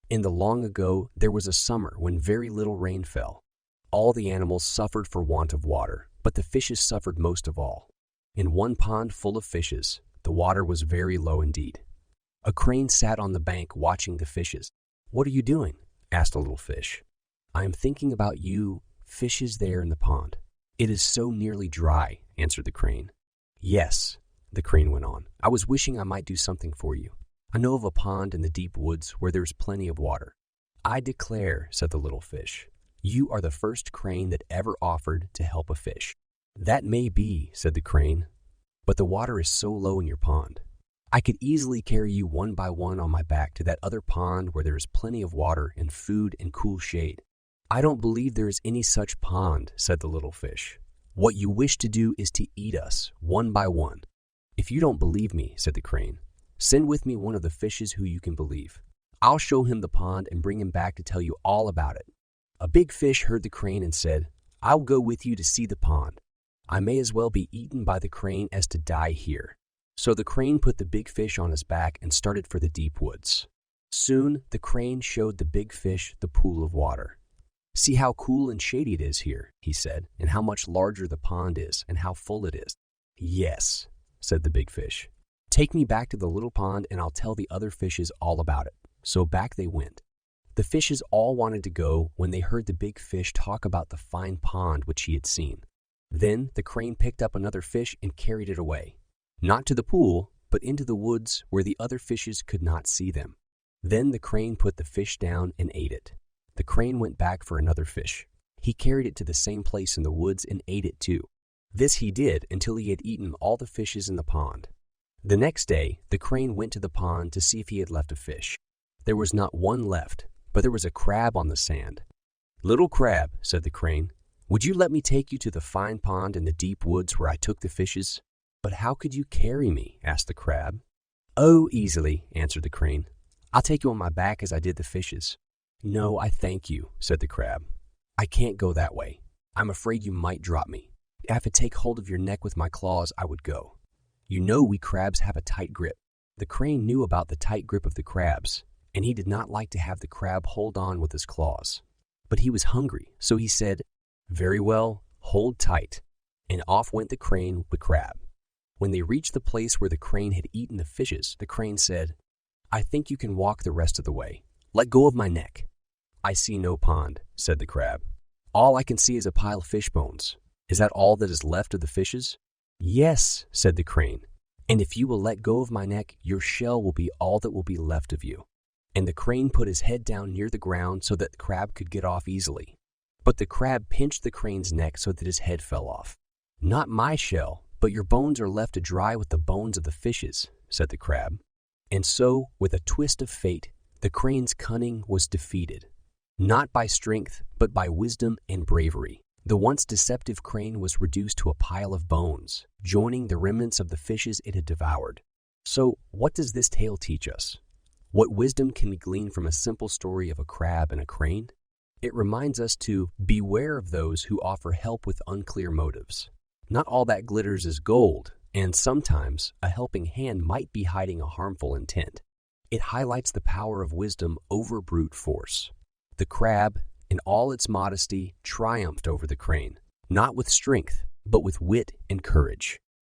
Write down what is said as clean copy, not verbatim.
In the long ago, there was a summer when very little rain fell. All the animals suffered for want of water, but the fishes suffered most of all. In one pond full of fishes, the water was very low indeed. A crane sat on the bank watching the fishes. "What are you doing?" asked a little fish. "I am thinking about you, fishes there in the pond. It is so nearly dry," answered the crane. "Yes," the crane went on, "I was wishing I might do something for you. I know of a pond in the deep woods where there is plenty of water." "I declare," said the little fish, "you are the first crane that ever offered to help a fish." "That may be," said the crane, "but the water is so low in your pond. I could easily carry you one by one on my back to that other pond where there is plenty of water and food and cool shade." "I don't believe there is any such pond," said the little fish. "What you wish to do is to eat us, one by one." "If you don't believe me," said the crane, "send with me one of the fishes who you can believe. I'll show him the pond and bring him back to tell you all about it." A big fish heard the crane and said, "I'll go with you to see the pond. I may as well be eaten by the crane as to die here." So the crane put the big fish on his back and started for the deep woods. Soon the crane showed the big fish the pool of water. "See how cool and shady it is here," he said, "and how much larger the pond is and how full it is." "Yes," said the big fish. "Take me back to the little pond and I'll tell the other fishes all about it." So back they went. The fishes all wanted to go when they heard the big fish talk about the fine pond which he had seen. Then the crane picked up another fish and carried it away. Not to the pool, but into the woods where the other fishes could not see them. Then the crane put the fish down and ate it. The crane went back for another fish. He carried it to the same place in the woods and ate it too. This he did until he had eaten all the fishes in the pond. The next day, the crane went to the pond to see if he had left a fish. There was not one left, but there was a crab on the sand. "Little crab," said the crane, "would you let me take you to the fine pond in the deep woods where I took the fishes?" "But how could you carry me?" asked the crab. "Oh, easily," answered the crane. "I'll take you on my back as I did the fishes." "No, I thank you," said the crab. "I can't go that way. I'm afraid you might drop me. If I could take hold of your neck with my claws, I would go. You know we crabs have a tight grip." The crane knew about the tight grip of the crabs, and he did not like to have the crab hold on with his claws. But he was hungry, so he said, "Very well, hold tight." And off went the crane with the crab. When they reached the place where the crane had eaten the fishes, the crane said, "I think you can walk the rest of the way. Let go of my neck." "I see no pond," said the crab. "All I can see is a pile of fish bones. Is that all that is left of the fishes?" "Yes," said the crane. "And if you will let go of my neck, your shell will be all that will be left of you." And the crane put his head down near the ground so that the crab could get off easily. But the crab pinched the crane's neck so that his head fell off. "Not my shell, but your bones are left to dry with the bones of the fishes," said the crab. And so, with a twist of fate, the crane's cunning was defeated. Not by strength, but by wisdom and bravery. The once deceptive crane was reduced to a pile of bones, joining the remnants of the fishes it had devoured. So, what does this tale teach us? What wisdom can we glean from a simple story of a crab and a crane? It reminds us to beware of those who offer help with unclear motives. Not all that glitters is gold, and sometimes a helping hand might be hiding a harmful intent. It highlights the power of wisdom over brute force. The crab, in all its modesty, triumphed over the crane, not with strength, but with wit and courage.